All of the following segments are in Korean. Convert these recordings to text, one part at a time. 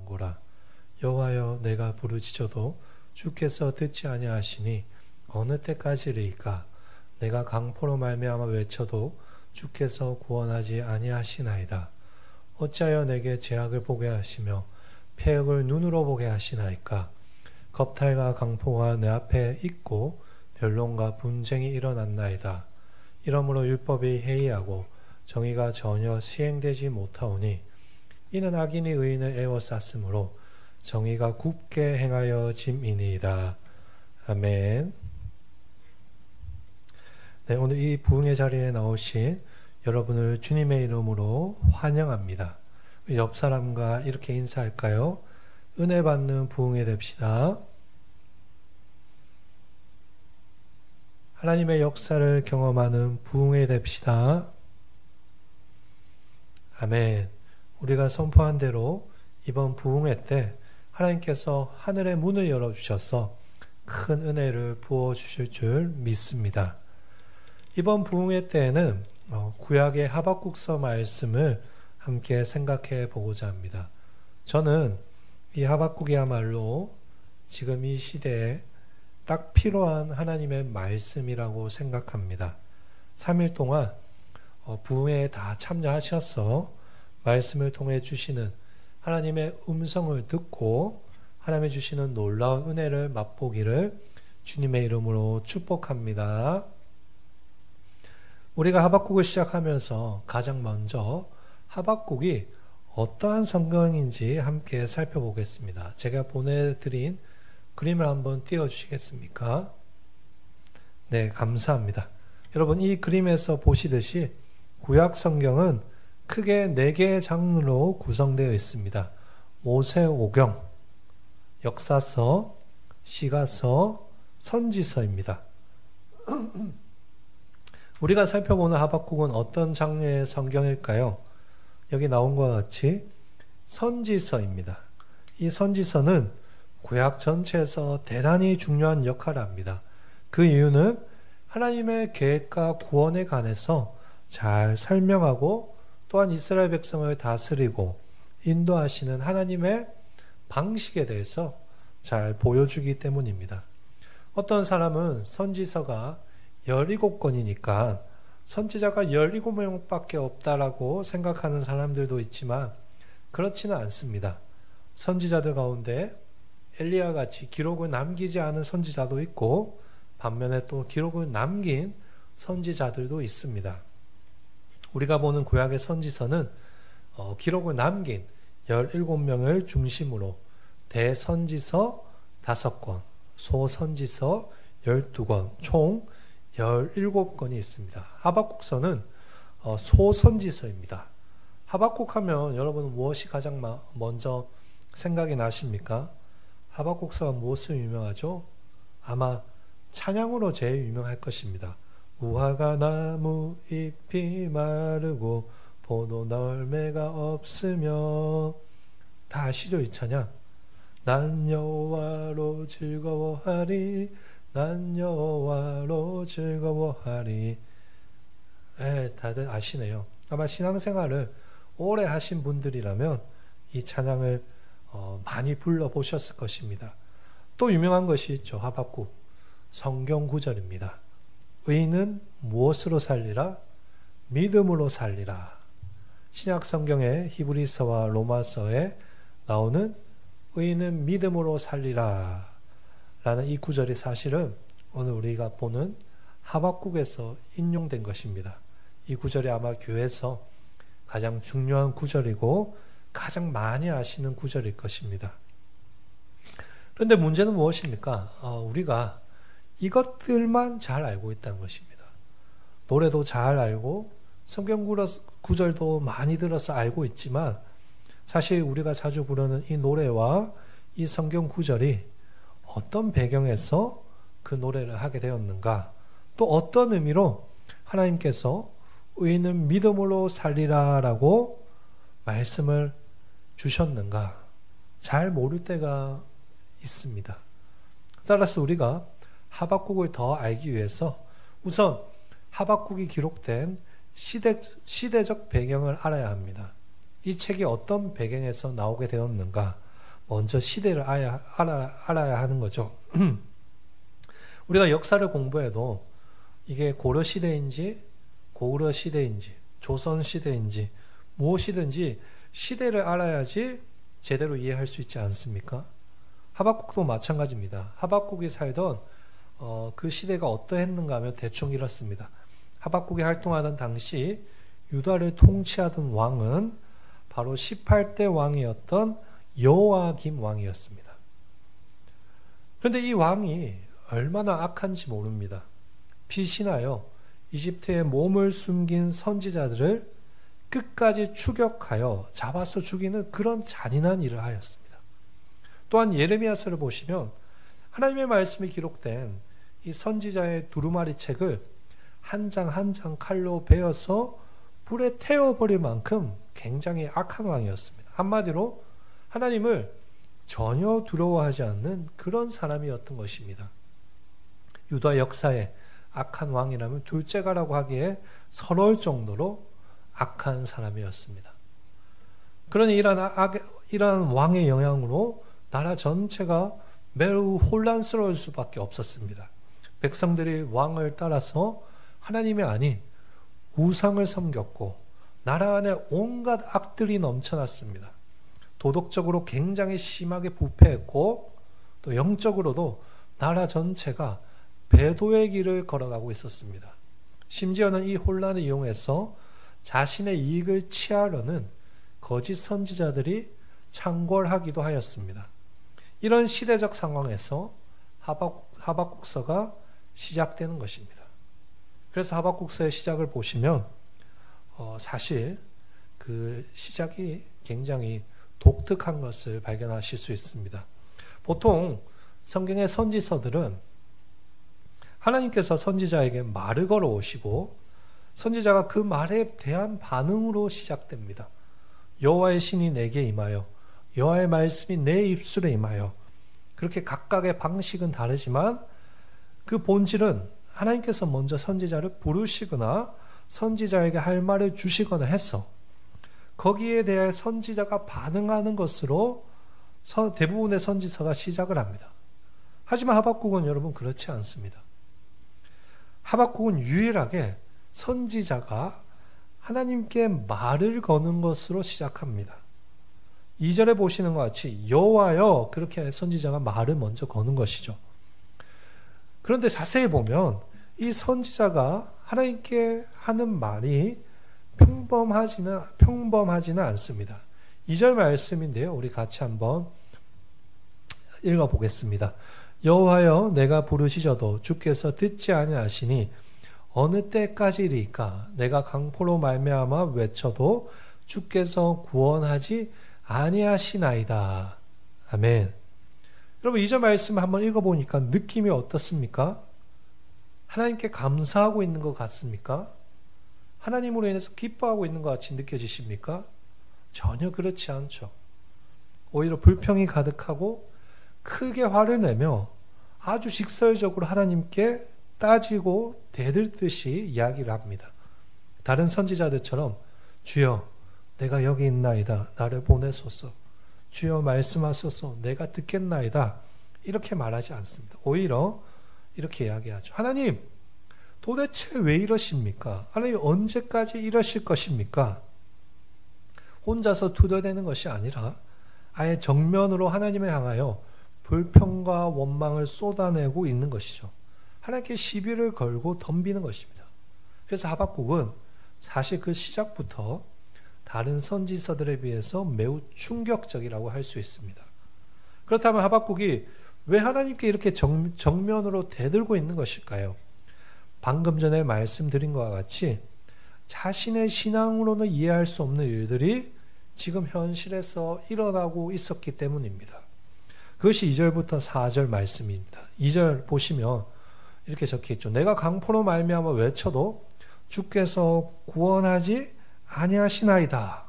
아니하는구라. 여호와여, 내가 부르짖어도 주께서 듣지 아니하시니 어느 때까지리이까? 내가 강포로 말미암아 외쳐도 주께서 구원하지 아니하시나이다. 어찌하여 내게 죄악을 보게 하시며 패역을 눈으로 보게 하시나이까? 겁탈과 강포가 내 앞에 있고 변론과 분쟁이 일어났나이다. 이러므로 율법이 해이하고 정의가 전혀 시행되지 못하오니 이는 악인이 의인을 애워쌌으므로 정의가 굽게 행하여 짐이니이다. 아멘. 네, 오늘 이 부흥의 자리에 나오신 여러분을 주님의 이름으로 환영합니다. 옆 사람과 이렇게 인사할까요? 은혜 받는 부흥회 됩시다. 하나님의 역사를 경험하는 부흥회 됩시다. 아멘. 우리가 선포한 대로 이번 부흥회 때 하나님께서 하늘의 문을 열어주셔서 큰 은혜를 부어주실 줄 믿습니다. 이번 부흥회 때에는 구약의 하박국서 말씀을 함께 생각해 보고자 합니다. 저는 이 하박국이야말로 지금 이 시대에 딱 필요한 하나님의 말씀이라고 생각합니다. 3일 동안 부흥회에 다 참여하셔서 말씀을 통해 주시는 하나님의 음성을 듣고 하나님의 주시는 놀라운 은혜를 맛보기를 주님의 이름으로 축복합니다. 우리가 하박국을 시작하면서 가장 먼저 하박국이 어떠한 성경인지 함께 살펴보겠습니다. 제가 보내드린 그림을 한번 띄워주시겠습니까? 네, 감사합니다. 여러분, 이 그림에서 보시듯이 구약 성경은 크게 4개의 장르로 구성되어 있습니다. 모세오경, 역사서, 시가서, 선지서입니다. 우리가 살펴보는 하박국은 어떤 장르의 성경일까요? 여기 나온 것과 같이 선지서입니다. 이 선지서는 구약 전체에서 대단히 중요한 역할을 합니다. 그 이유는 하나님의 계획과 구원에 관해서 잘 설명하고 또한 이스라엘 백성을 다스리고 인도하시는 하나님의 방식에 대해서 잘 보여주기 때문입니다. 어떤 사람은 선지서가 17권이니까 선지자가 17명밖에 없다라고 생각하는 사람들도 있지만 그렇지는 않습니다. 선지자들 가운데 엘리야 같이 기록을 남기지 않은 선지자도 있고 반면에 또 기록을 남긴 선지자들도 있습니다. 우리가 보는 구약의 선지서는 기록을 남긴 17명을 중심으로 대선지서 5권, 소선지서 12권, 총 17권이 있습니다. 하박국서는 소선지서입니다. 하박국 하면 여러분은 무엇이 가장 먼저 생각이 나십니까? 하박국서가 무엇으로 유명하죠? 아마 찬양으로 제일 유명할 것입니다. 무화과 나무 잎이 마르고 포도 열매가 없으며, 다 아시죠? 이 찬양. 난 여호와로 즐거워하리, 난 여호와로 즐거워하리. 다들 아시네요. 아마 신앙생활을 오래 하신 분들이라면 이 찬양을 많이 불러보셨을 것입니다. 또 유명한 것이 있죠. 하박국 성경 구절입니다. 의인은 무엇으로 살리라? 믿음으로 살리라. 신약 성경의 히브리서와 로마서에 나오는 의인은 믿음으로 살리라 라는 이 구절이 사실은 오늘 우리가 보는 하박국에서 인용된 것입니다. 이 구절이 아마 교회에서 가장 중요한 구절이고 가장 많이 아시는 구절일 것입니다. 그런데 문제는 무엇입니까? 우리가 이것들만 잘 알고 있다는 것입니다. 노래도 잘 알고 성경 구절도 많이 들어서 알고 있지만 사실 우리가 자주 부르는 이 노래와 이 성경 구절이 어떤 배경에서 그 노래를 하게 되었는가, 또 어떤 의미로 하나님께서 의인은 믿음으로 살리라 라고 말씀을 주셨는가 잘 모를 때가 있습니다. 따라서 우리가 하박국을 더 알기 위해서 우선 하박국이 기록된 시대적 배경을 알아야 합니다. 이 책이 어떤 배경에서 나오게 되었는가, 먼저 시대를 알아야 하는 거죠. 우리가 역사를 공부해도 이게 고려 시대인지 고구려 시대인지 조선 시대인지 무엇이든지 시대를 알아야지 제대로 이해할 수 있지 않습니까? 하박국도 마찬가지입니다. 하박국이 살던 그 시대가 어떠했는가 하면 대충 이렇습니다. 하박국이 활동하던 당시 유다를 통치하던 왕은 바로 18대 왕이었던 여호야김 왕이었습니다. 그런데 이 왕이 얼마나 악한지 모릅니다. 피신하여 이집트에 몸을 숨긴 선지자들을 끝까지 추격하여 잡아서 죽이는 그런 잔인한 일을 하였습니다. 또한 예레미야서를 보시면 하나님의 말씀이 기록된 이 선지자의 두루마리 책을 한 장 한 장 칼로 베어서 불에 태워버릴 만큼 굉장히 악한 왕이었습니다. 한마디로 하나님을 전혀 두려워하지 않는 그런 사람이었던 것입니다. 유다 역사에 악한 왕이라면 둘째가라고 하기에 서러울 정도로 악한 사람이었습니다. 그러니 이러한 왕의 영향으로 나라 전체가 매우 혼란스러울 수밖에 없었습니다. 백성들이 왕을 따라서 하나님이 아닌 우상을 섬겼고 나라 안에 온갖 악들이 넘쳐났습니다. 도덕적으로 굉장히 심하게 부패했고 또 영적으로도 나라 전체가 배도의 길을 걸어가고 있었습니다. 심지어는 이 혼란을 이용해서 자신의 이익을 취하려는 거짓 선지자들이 창궐하기도 하였습니다. 이런 시대적 상황에서 하박국서가 시작되는 것입니다. 그래서 하박국서의 시작을 보시면 사실 그 시작이 굉장히 독특한 것을 발견하실 수 있습니다. 보통 성경의 선지서들은 하나님께서 선지자에게 말을 걸어오시고 선지자가 그 말에 대한 반응으로 시작됩니다. 여호와의 신이 내게 임하여 여호와의 말씀이 내 입술에 임하여 그렇게 각각의 방식은 다르지만 그 본질은 하나님께서 먼저 선지자를 부르시거나 선지자에게 할 말을 주시거나 해서 거기에 대해 선지자가 반응하는 것으로 대부분의 선지서가 시작을 합니다. 하지만 하박국은 여러분 그렇지 않습니다. 하박국은 유일하게 선지자가 하나님께 말을 거는 것으로 시작합니다. 2절에 보시는 것 같이 여호와여 그렇게 선지자가 말을 먼저 거는 것이죠. 그런데 자세히 보면 이 선지자가 하나님께 하는 말이 평범하지는 않습니다. 2절 말씀인데요. 우리 같이 한번 읽어보겠습니다. 여호와여 내가 부르시저도 주께서 듣지 아니하시니 어느 때까지리까 내가 강포로 말미암아 외쳐도 주께서 구원하지 아니하시나이다. 아멘. 여러분 2절 말씀 한번 읽어보니까 느낌이 어떻습니까? 하나님께 감사하고 있는 것 같습니까? 하나님으로 인해서 기뻐하고 있는 것 같이 느껴지십니까? 전혀 그렇지 않죠. 오히려 불평이 가득하고 크게 화를 내며 아주 직설적으로 하나님께 따지고 대들듯이 이야기를 합니다. 다른 선지자들처럼 주여 내가 여기 있나이다. 나를 보내소서. 주여 말씀하소서. 내가 듣겠나이다. 이렇게 말하지 않습니다. 오히려 이렇게 이야기하죠. 하나님 도대체 왜 이러십니까? 하나님 언제까지 이러실 것입니까? 혼자서 투덜대는 것이 아니라 아예 정면으로 하나님을 향하여 불평과 원망을 쏟아내고 있는 것이죠. 하나님께 시비를 걸고 덤비는 것입니다. 그래서 하박국은 사실 그 시작부터 다른 선지서들에 비해서 매우 충격적이라고 할 수 있습니다. 그렇다면 하박국이 왜 하나님께 이렇게 정면으로 대들고 있는 것일까요? 방금 전에 말씀드린 것과 같이 자신의 신앙으로는 이해할 수 없는 일들이 지금 현실에서 일어나고 있었기 때문입니다. 그것이 2절부터 4절 말씀입니다. 2절 보시면 이렇게 적혀있죠. 내가 강포로 말미암아 외쳐도 주께서 구원하지 아니하시나이다.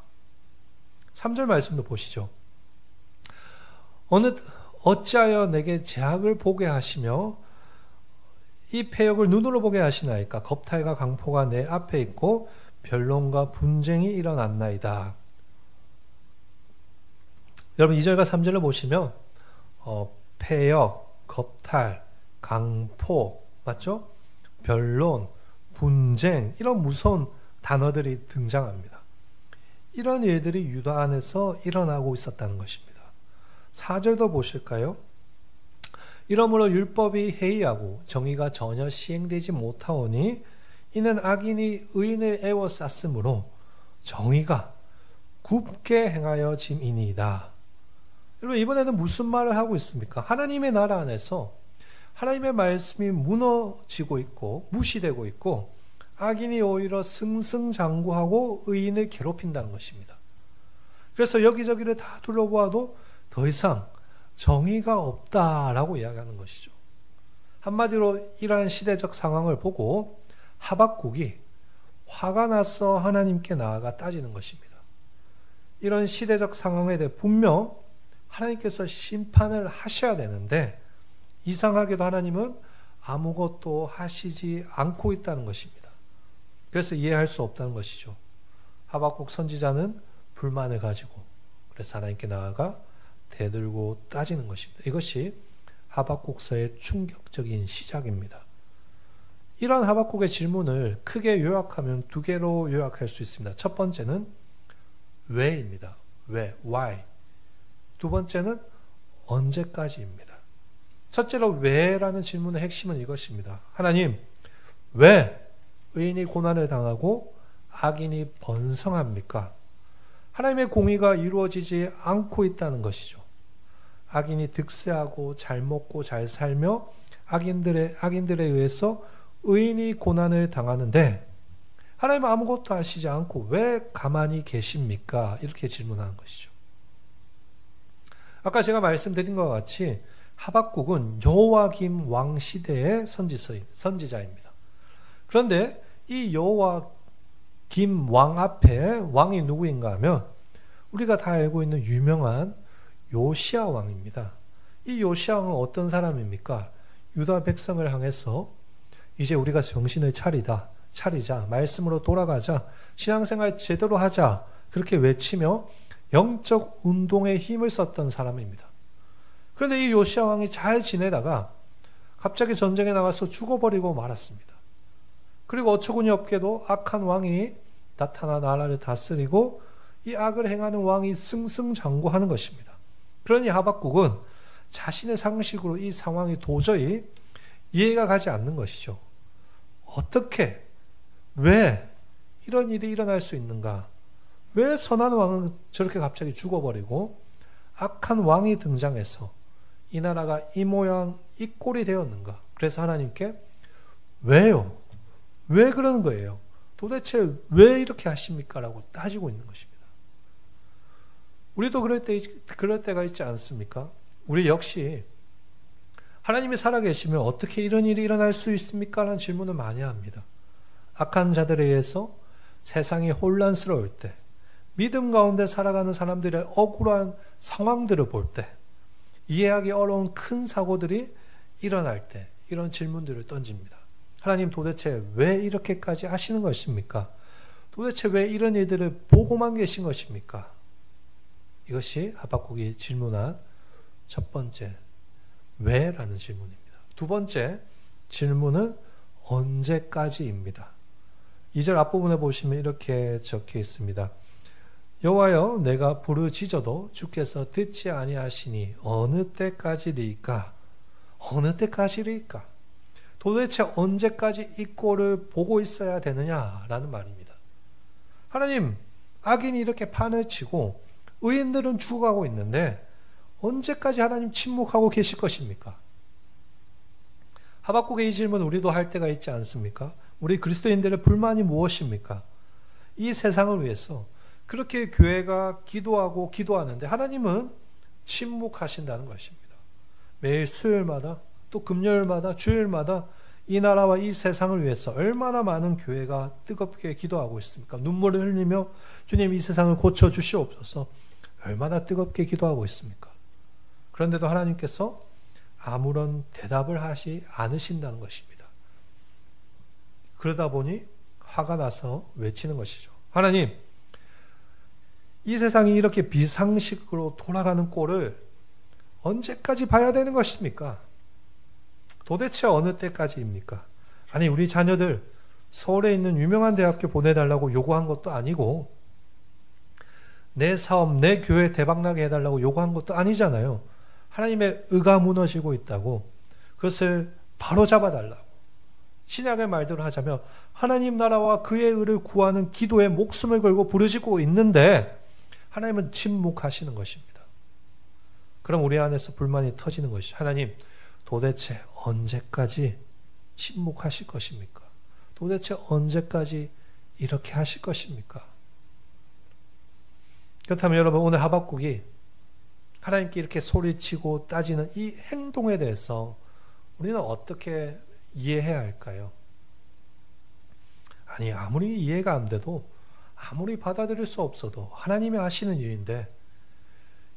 3절 말씀도 보시죠. 어찌하여 내게 재앙을 보게 하시며 이 패역을 눈으로 보게 하시나이까? 겁탈과 강포가 내 앞에 있고 변론과 분쟁이 일어났나이다. 여러분 2절과 3절을 보시면 폐역, 겁탈, 강포, 맞죠? 변론, 분쟁 이런 무서운 단어들이 등장합니다. 이런 일들이 유다 안에서 일어나고 있었다는 것입니다. 4절도 보실까요? 이러므로 율법이 해이하고 정의가 전혀 시행되지 못하오니 이는 악인이 의인을 애워쌌으므로 정의가 굽게 행하여 짐이니이다. 여러분 이번에는 무슨 말을 하고 있습니까? 하나님의 나라 안에서 하나님의 말씀이 무너지고 있고 무시되고 있고 악인이 오히려 승승장구하고 의인을 괴롭힌다는 것입니다. 그래서 여기저기를 다 둘러보아도 더 이상 정의가 없다라고 이야기하는 것이죠. 한마디로 이러한 시대적 상황을 보고 하박국이 화가 나서 하나님께 나아가 따지는 것입니다. 이런 시대적 상황에 대해 분명 하나님께서 심판을 하셔야 되는데 이상하게도 하나님은 아무것도 하시지 않고 있다는 것입니다. 그래서 이해할 수 없다는 것이죠. 하박국 선지자는 불만을 가지고 그래서 하나님께 나아가 대들고 따지는 것입니다. 이것이 하박국서의 충격적인 시작입니다. 이런 하박국의 질문을 크게 요약하면 두 개로 요약할 수 있습니다. 첫 번째는 왜입니다. 왜? Why? 두 번째는 언제까지입니다. 첫째로 왜라는 질문의 핵심은 이것입니다. 하나님, 왜 의인이 고난을 당하고 악인이 번성합니까? 하나님의 공의가 이루어지지 않고 있다는 것이죠. 악인이 득세하고 잘 먹고 잘 살며 악인들에 의해서 의인이 고난을 당하는데 하나님은 아무것도 하시지 않고 왜 가만히 계십니까? 이렇게 질문하는 것이죠. 아까 제가 말씀드린 것과 같이 하박국은 여호와김 왕 시대의 선지자입니다. 그런데 이 여호와김 왕 앞에 왕이 누구인가 하면 우리가 다 알고 있는 유명한 요시야 왕입니다. 이 요시야 왕은 어떤 사람입니까? 유다 백성을 향해서 이제 우리가 정신을 차리자, 말씀으로 돌아가자, 신앙생활 제대로 하자 그렇게 외치며 영적 운동에 힘을 썼던 사람입니다. 그런데 이 요시야 왕이 잘 지내다가 갑자기 전쟁에 나가서 죽어버리고 말았습니다. 그리고 어처구니 없게도 악한 왕이 나타나 나라를 다스리고 이 악을 행하는 왕이 승승장구하는 것입니다. 그러니 하박국은 자신의 상식으로 이 상황이 도저히 이해가 가지 않는 것이죠. 어떻게, 왜 이런 일이 일어날 수 있는가? 왜 선한 왕은 저렇게 갑자기 죽어버리고 악한 왕이 등장해서 이 나라가 이 모양 이 꼴이 되었는가? 그래서 하나님께 왜요? 왜 그러는 거예요? 도대체 왜 이렇게 하십니까? 라고 따지고 있는 것입니다. 우리도 그럴 때가 있지 않습니까? 우리 역시 하나님이 살아계시면 어떻게 이런 일이 일어날 수 있습니까? 라는 질문을 많이 합니다. 악한 자들에 의해서 세상이 혼란스러울 때, 믿음 가운데 살아가는 사람들의 억울한 상황들을 볼 때, 이해하기 어려운 큰 사고들이 일어날 때 이런 질문들을 던집니다. 하나님 도대체 왜 이렇게까지 하시는 것입니까? 도대체 왜 이런 일들을 보고만 계신 것입니까? 이것이 하박국이 질문한 첫 번째 왜? 라는 질문입니다. 두 번째 질문은 언제까지입니다. 2절 앞부분에 보시면 이렇게 적혀 있습니다. 여호와여 내가 부르짖어도 주께서 듣지 아니하시니 어느 때까지리까? 어느 때까지리까? 도대체 언제까지 이 꼴을 보고 있어야 되느냐라는 말입니다. 하나님, 악인이 이렇게 판을 치고 의인들은 죽어가고 있는데 언제까지 하나님 침묵하고 계실 것입니까? 하박국의 이 질문 우리도 할 때가 있지 않습니까? 우리 그리스도인들의 불만이 무엇입니까? 이 세상을 위해서 그렇게 교회가 기도하고 기도하는데 하나님은 침묵하신다는 것입니다. 매일 수요일마다 또 금요일마다 주일마다 이 나라와 이 세상을 위해서 얼마나 많은 교회가 뜨겁게 기도하고 있습니까? 눈물을 흘리며 주님 이 세상을 고쳐주시옵소서 얼마나 뜨겁게 기도하고 있습니까? 그런데도 하나님께서 아무런 대답을 하지 않으신다는 것입니다. 그러다 보니 화가 나서 외치는 것이죠. 하나님, 이 세상이 이렇게 비상식으로 돌아가는 꼴을 언제까지 봐야 되는 것입니까? 도대체 어느 때까지입니까? 아니, 우리 자녀들 서울에 있는 유명한 대학교 보내달라고 요구한 것도 아니고, 내 사업, 내 교회 대박나게 해달라고 요구한 것도 아니잖아요. 하나님의 의가 무너지고 있다고, 그것을 바로 잡아달라고. 신약의 말대로 하자면 하나님 나라와 그의 의를 구하는 기도에 목숨을 걸고 부르짖고 있는데 하나님은 침묵하시는 것입니다. 그럼 우리 안에서 불만이 터지는 것이죠. 하나님, 도대체 언제까지 침묵하실 것입니까? 도대체 언제까지 이렇게 하실 것입니까? 그렇다면 여러분, 오늘 하박국이 하나님께 이렇게 소리치고 따지는 이 행동에 대해서 우리는 어떻게 이해해야 할까요? 아니, 아무리 이해가 안 돼도, 아무리 받아들일 수 없어도 하나님이 하시는 일인데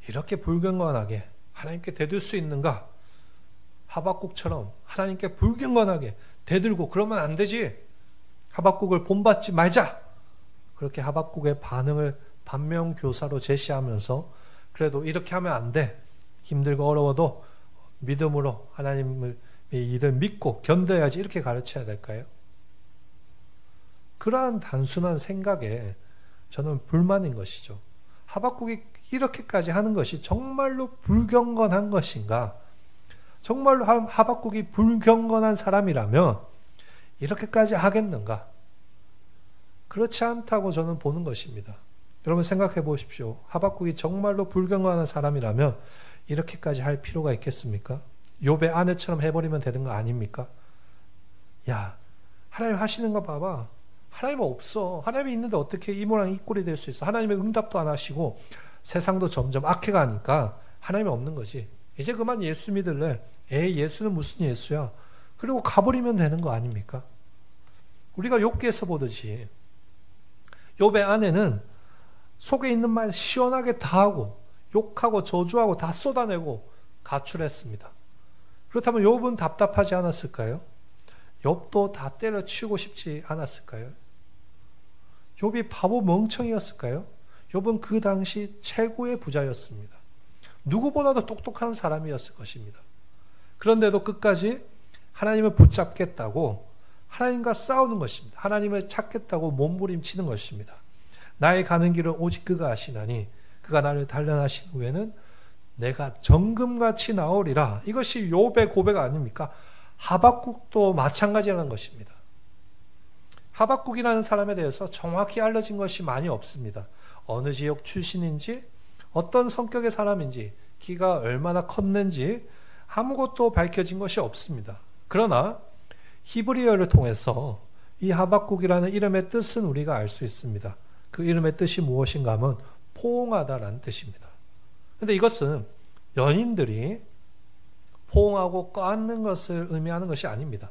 이렇게 불경건하게 하나님께 대들 수 있는가? 하박국처럼 하나님께 불경건하게 대들고 그러면 안 되지. 하박국을 본받지 말자. 그렇게 하박국의 반응을 반면교사로 제시하면서 그래도 이렇게 하면 안 돼. 힘들고 어려워도 믿음으로 하나님의 일을 믿고 견뎌야지, 이렇게 가르쳐야 될까요? 그러한 단순한 생각에 저는 불만인 것이죠. 하박국이 이렇게까지 하는 것이 정말로 불경건한 것인가? 정말로 하박국이 불경건한 사람이라면 이렇게까지 하겠는가? 그렇지 않다고 저는 보는 것입니다. 여러분 생각해 보십시오. 하박국이 정말로 불경건한 사람이라면 이렇게까지 할 필요가 있겠습니까? 욥의 아내처럼 해버리면 되는 거 아닙니까? 야, 하나님 하시는 거 봐봐. 하나님 없어. 하나님이 있는데 어떻게 이 모양 이 꼴이 될 수 있어? 하나님의 응답도 안 하시고 세상도 점점 악해가니까 하나님이 없는 거지. 이제 그만 예수 믿을래. 에이, 예수는 무슨 예수야. 그리고 가버리면 되는 거 아닙니까? 우리가 욥기에서 보듯이 욥의 아내는 속에 있는 말 시원하게 다 하고 욕하고 저주하고 다 쏟아내고 가출했습니다. 그렇다면 욥은 답답하지 않았을까요? 욥도 다 때려치우고 싶지 않았을까요? 욥이 바보 멍청이였을까요? 욥은 그 당시 최고의 부자였습니다. 누구보다도 똑똑한 사람이었을 것입니다. 그런데도 끝까지 하나님을 붙잡겠다고 하나님과 싸우는 것입니다. 하나님을 찾겠다고 몸부림치는 것입니다. 나의 가는 길을 오직 그가 아시나니 그가 나를 단련하신 후에는 내가 정금같이 나오리라. 이것이 욥의 고백 아닙니까? 하박국도 마찬가지라는 것입니다. 하박국이라는 사람에 대해서 정확히 알려진 것이 많이 없습니다. 어느 지역 출신인지, 어떤 성격의 사람인지, 키가 얼마나 컸는지 아무것도 밝혀진 것이 없습니다. 그러나 히브리어를 통해서 이 하박국이라는 이름의 뜻은 우리가 알 수 있습니다. 그 이름의 뜻이 무엇인가 하면 포옹하다라는 뜻입니다. 그런데 이것은 연인들이 포옹하고 껴안는 것을 의미하는 것이 아닙니다.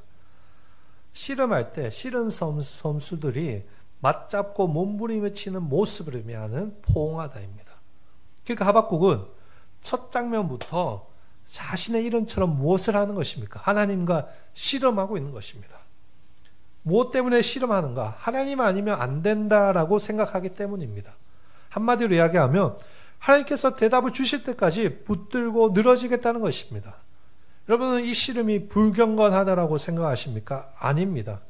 씨름할 때 씨름 선수들이 맞잡고 몸부림을 치는 모습을 의미하는 포옹하다입니다. 그러니까 하박국은 첫 장면부터 자신의 이름처럼 무엇을 하는 것입니까? 하나님과 씨름하고 있는 것입니다. 무엇 때문에 씨름하는가? 하나님 아니면 안 된다라고 생각하기 때문입니다. 한마디로 이야기하면 하나님께서 대답을 주실 때까지 붙들고 늘어지겠다는 것입니다. 여러분은 이 씨름이 불경건하다라고 생각하십니까? 아닙니다.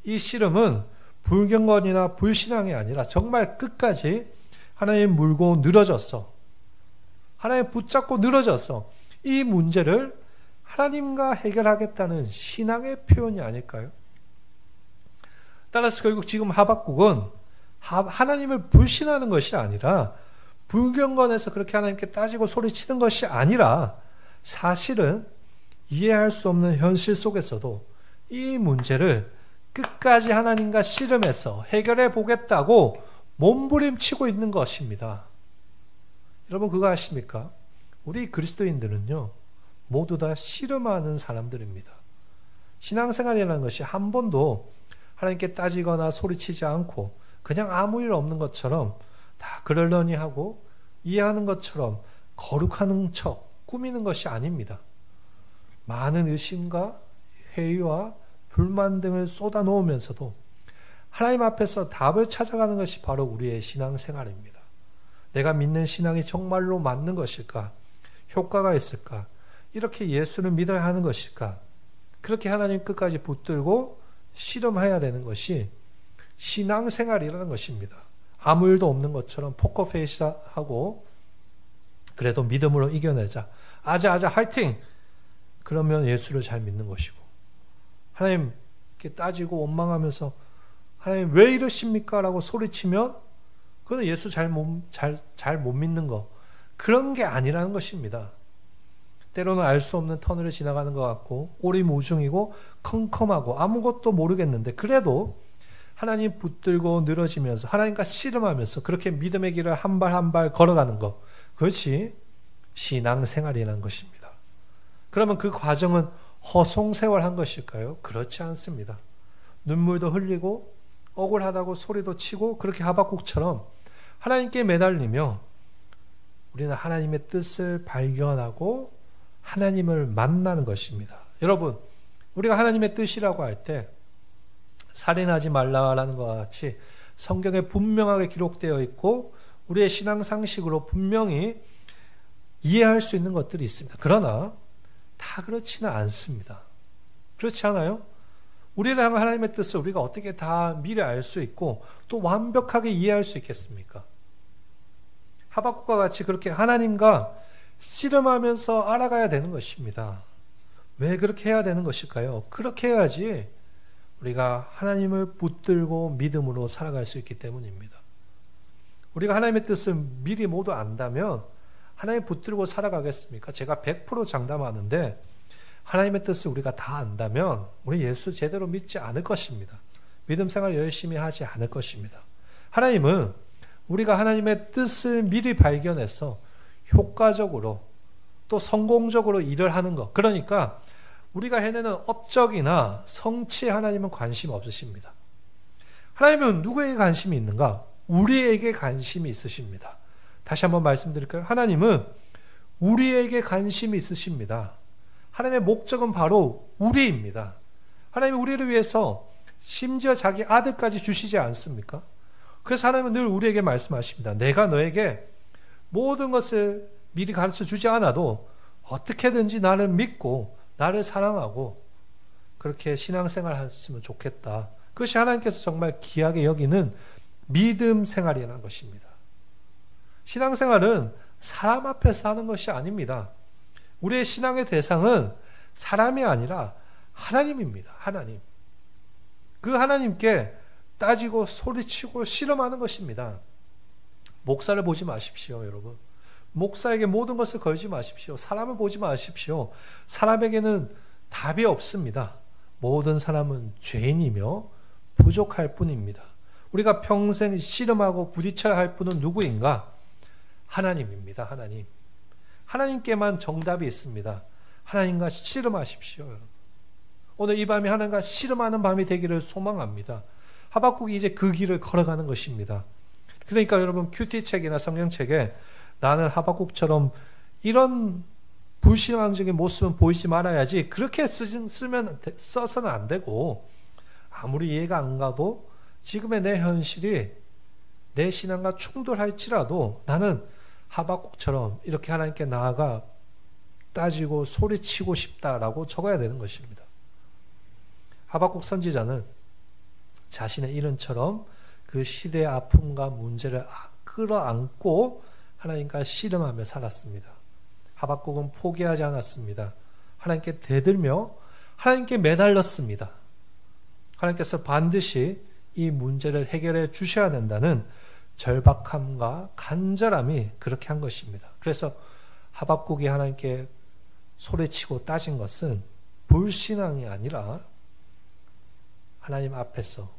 이 씨름은 불경건이나 불신앙이 아니라 정말 끝까지 하나님 물고 늘어졌어. 하나님 붙잡고 늘어졌어. 이 문제를 하나님과 해결하겠다는 신앙의 표현이 아닐까요? 따라서 결국 지금 하박국은 하나님을 불신하는 것이 아니라 불경건해서 그렇게 하나님께 따지고 소리치는 것이 아니라 사실은 이해할 수 없는 현실 속에서도 이 문제를 끝까지 하나님과 씨름해서 해결해 보겠다고 몸부림치고 있는 것입니다. 여러분 그거 아십니까? 우리 그리스도인들은요 모두 다 씨름하는 사람들입니다. 신앙생활이라는 것이 한 번도 하나님께 따지거나 소리치지 않고 그냥 아무 일 없는 것처럼 다 그러려니 하고 이해하는 것처럼 거룩하는 척 꾸미는 것이 아닙니다. 많은 의심과 회의와 불만 등을 쏟아놓으면서도 하나님 앞에서 답을 찾아가는 것이 바로 우리의 신앙생활입니다. 내가 믿는 신앙이 정말로 맞는 것일까? 효과가 있을까? 이렇게 예수를 믿어야 하는 것일까? 그렇게 하나님 끝까지 붙들고 실험해야 되는 것이 신앙생활이라는 것입니다. 아무 일도 없는 것처럼 포커페이스하고 그래도 믿음으로 이겨내자. 아자 화이팅! 그러면 예수를 잘 믿는 것이고, 하나님께 따지고 원망하면서 하나님 왜 이러십니까? 라고 소리치면 그건 예수 잘 못 믿는 거, 그런 게 아니라는 것입니다. 때로는 알 수 없는 터널을 지나가는 것 같고 오리무중이고 컴컴하고 아무것도 모르겠는데 그래도 하나님 붙들고 늘어지면서 하나님과 씨름하면서 그렇게 믿음의 길을 한 발 한 발 걸어가는 것, 그것이 신앙생활이라는 것입니다. 그러면 그 과정은 허송세월한 것일까요? 그렇지 않습니다. 눈물도 흘리고 억울하다고 소리도 치고 그렇게 하박국처럼 하나님께 매달리며 우리는 하나님의 뜻을 발견하고 하나님을 만나는 것입니다. 여러분, 우리가 하나님의 뜻이라고 할 때 살인하지 말라라는 것과 같이 성경에 분명하게 기록되어 있고 우리의 신앙 상식으로 분명히 이해할 수 있는 것들이 있습니다. 그러나 다 그렇지는 않습니다. 그렇지 않아요? 우리를 향한 하나님의 뜻을 우리가 어떻게 다 미리 알 수 있고 또 완벽하게 이해할 수 있겠습니까? 하박국과 같이 그렇게 하나님과 씨름하면서 알아가야 되는 것입니다. 왜 그렇게 해야 되는 것일까요? 그렇게 해야지 우리가 하나님을 붙들고 믿음으로 살아갈 수 있기 때문입니다. 우리가 하나님의 뜻을 미리 모두 안다면 하나님 붙들고 살아가겠습니까? 제가 100% 장담하는데 하나님의 뜻을 우리가 다 안다면 우리 예수 제대로 믿지 않을 것입니다. 믿음 생활 열심히 하지 않을 것입니다. 하나님은 우리가 하나님의 뜻을 미리 발견해서 효과적으로 또 성공적으로 일을 하는 것, 그러니까 우리가 해내는 업적이나 성취에 하나님은 관심 없으십니다. 하나님은 누구에게 관심이 있는가? 우리에게 관심이 있으십니다. 다시 한번 말씀드릴까요? 하나님은 우리에게 관심이 있으십니다. 하나님의 목적은 바로 우리입니다. 하나님은 우리를 위해서 심지어 자기 아들까지 주시지 않습니까? 그래서 하나님은 늘 우리에게 말씀하십니다. 내가 너에게 모든 것을 미리 가르쳐 주지 않아도 어떻게든지 나를 믿고 나를 사랑하고 그렇게 신앙생활 했으면 좋겠다. 그것이 하나님께서 정말 귀하게 여기는 믿음 생활이라는 것입니다. 신앙생활은 사람 앞에서 하는 것이 아닙니다. 우리의 신앙의 대상은 사람이 아니라 하나님입니다. 하나님. 그 하나님께 따지고 소리치고 실험하는 것입니다. 목사를 보지 마십시오, 여러분. 목사에게 모든 것을 걸지 마십시오. 사람을 보지 마십시오. 사람에게는 답이 없습니다. 모든 사람은 죄인이며 부족할 뿐입니다. 우리가 평생 씨름하고 부딪혀야 할 분은 누구인가? 하나님입니다. 하나님. 하나님께만 정답이 있습니다. 하나님과 씨름하십시오, 여러분. 오늘 이 밤이 하나님과 씨름하는 밤이 되기를 소망합니다. 하박국이 이제 그 길을 걸어가는 것입니다. 그러니까 여러분 큐티책이나 성경책에 나는 하박국처럼 이런 불신앙적인 모습은 보이지 말아야지 그렇게 써서는 안 되고 아무리 이해가 안 가도 지금의 내 현실이 내 신앙과 충돌할지라도 나는 하박국처럼 이렇게 하나님께 나아가 따지고 소리치고 싶다라고 적어야 되는 것입니다. 하박국 선지자는 자신의 이른처럼 그 시대의 아픔과 문제를 끌어안고 하나님과 씨름하며 살았습니다. 하박국은 포기하지 않았습니다. 하나님께 대들며 하나님께 매달렸습니다. 하나님께서 반드시 이 문제를 해결해 주셔야 된다는 절박함과 간절함이 그렇게 한 것입니다. 그래서 하박국이 하나님께 소리치고 따진 것은 불신앙이 아니라 하나님 앞에서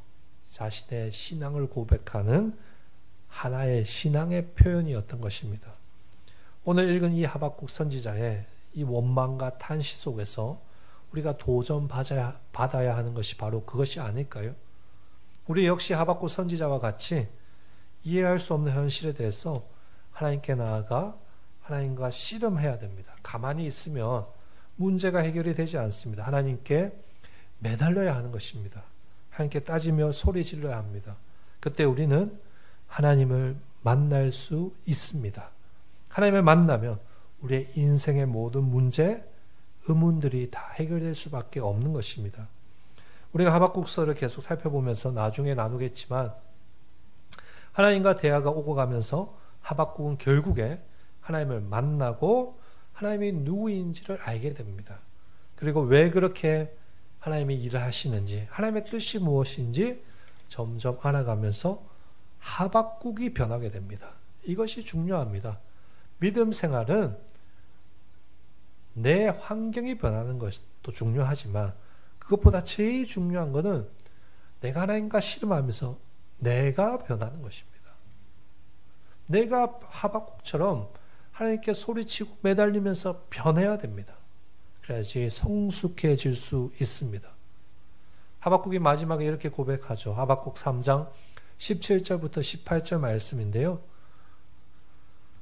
자신의 신앙을 고백하는 하나의 신앙의 표현이었던 것입니다. 오늘 읽은 이 하박국 선지자의 이 원망과 탄시 속에서 우리가 도전받아야 하는 것이 바로 그것이 아닐까요? 우리 역시 하박국 선지자와 같이 이해할 수 없는 현실에 대해서 하나님께 나아가 하나님과 씨름해야 됩니다. 가만히 있으면 문제가 해결이 되지 않습니다. 하나님께 매달려야 하는 것입니다. 하나님께 따지며 소리 질러야 합니다. 그때 우리는 하나님을 만날 수 있습니다. 하나님을 만나면 우리의 인생의 모든 문제, 의문들이 다 해결될 수밖에 없는 것입니다. 우리가 하박국서를 계속 살펴보면서 나중에 나누겠지만 하나님과 대화가 오고 가면서 하박국은 결국에 하나님을 만나고 하나님이 누구인지를 알게 됩니다. 그리고 왜 그렇게 하나님이 일을 하시는지, 하나님의 뜻이 무엇인지 점점 알아가면서 하박국이 변하게 됩니다. 이것이 중요합니다. 믿음 생활은 내 환경이 변하는 것도 중요하지만 그것보다 제일 중요한 것은 내가 하나님과 씨름하면서 내가 변하는 것입니다. 내가 하박국처럼 하나님께 소리치고 매달리면서 변해야 됩니다. 그래야지 성숙해질 수 있습니다. 하박국이 마지막에 이렇게 고백하죠. 하박국 3장 17절부터 18절 말씀인데요.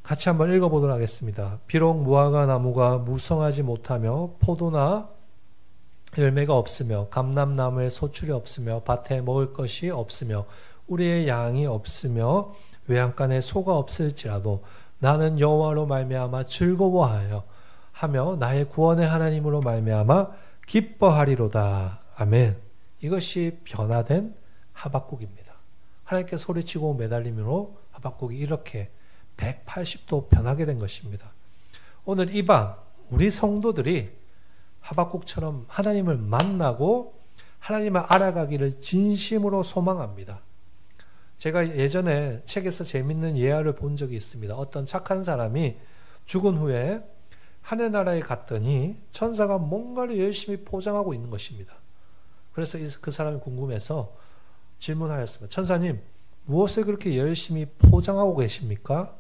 같이 한번 읽어보도록 하겠습니다. 비록 무화과 나무가 무성하지 못하며 포도나 열매가 없으며 감람나무에 소출이 없으며 밭에 먹을 것이 없으며 우리의 양이 없으며 외양간에 소가 없을지라도 나는 여호와로 말미암아 즐거워하여 하며 나의 구원의 하나님으로 말미암아 기뻐하리로다. 아멘. 이것이 변화된 하박국입니다. 하나님께 소리치고 매달림으로 하박국이 이렇게 180도 변하게 된 것입니다. 오늘 이 밤 우리 성도들이 하박국처럼 하나님을 만나고 하나님을 알아가기를 진심으로 소망합니다. 제가 예전에 책에서 재밌는 예화를 본 적이 있습니다. 어떤 착한 사람이 죽은 후에 하늘나라에 갔더니 천사가 뭔가를 열심히 포장하고 있는 것입니다. 그래서 그 사람이 궁금해서 질문하였습니다. 천사님, 무엇을 그렇게 열심히 포장하고 계십니까?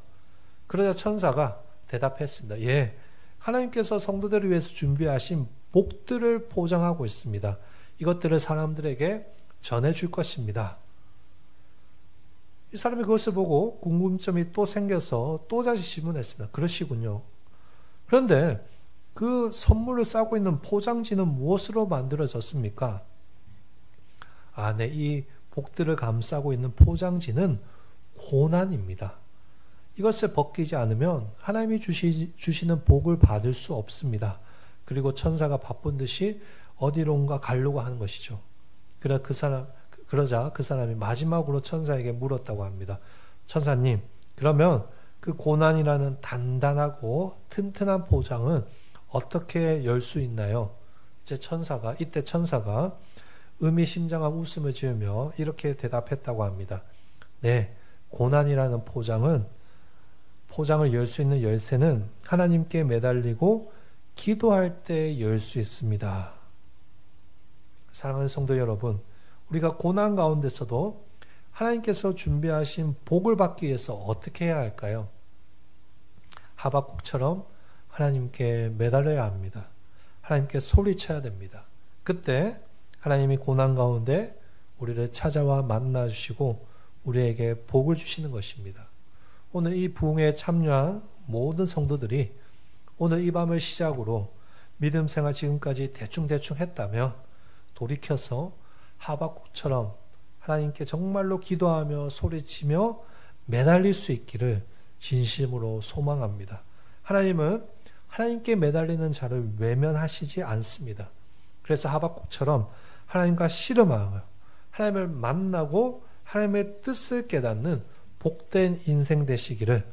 그러자 천사가 대답했습니다. 예, 하나님께서 성도들을 위해서 준비하신 복들을 포장하고 있습니다. 이것들을 사람들에게 전해줄 것입니다. 이 사람이 그것을 보고 궁금점이 또 생겨서 또 다시 질문했습니다. 그러시군요. 그런데 그 선물을 싸고 있는 포장지는 무엇으로 만들어졌습니까? 네, 이 복들을 감싸고 있는 포장지는 고난입니다. 이것을 벗기지 않으면 하나님이 주시는 복을 받을 수 없습니다. 그리고 천사가 바쁜 듯이 어디론가 가려고 하는 것이죠. 그러자 그 사람이 마지막으로 천사에게 물었다고 합니다. 천사님, 그러면 그 고난이라는 단단하고 튼튼한 포장은 어떻게 열 수 있나요? 이때 천사가 의미심장한 웃음을 지으며 이렇게 대답했다고 합니다. 네, 고난이라는 포장을 열 수 있는 열쇠는 하나님께 매달리고 기도할 때 열 수 있습니다. 사랑하는 성도 여러분, 우리가 고난 가운데서도 하나님께서 준비하신 복을 받기 위해서 어떻게 해야 할까요? 하박국처럼 하나님께 매달려야 합니다. 하나님께 소리쳐야 됩니다. 그때 하나님이 고난 가운데 우리를 찾아와 만나주시고 우리에게 복을 주시는 것입니다. 오늘 이 부흥에 참여한 모든 성도들이 오늘 이 밤을 시작으로 믿음 생활 지금까지 대충 했다면 돌이켜서 하박국처럼 하나님께 정말로 기도하며 소리치며 매달릴 수 있기를 진심으로 소망합니다. 하나님은 하나님께 매달리는 자를 외면하시지 않습니다. 그래서 하박국처럼 하나님과 씨름하며 하나님을 만나고 하나님의 뜻을 깨닫는 복된 인생 되시기를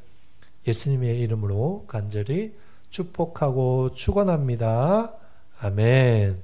예수님의 이름으로 간절히 축복하고 축원합니다. 아멘.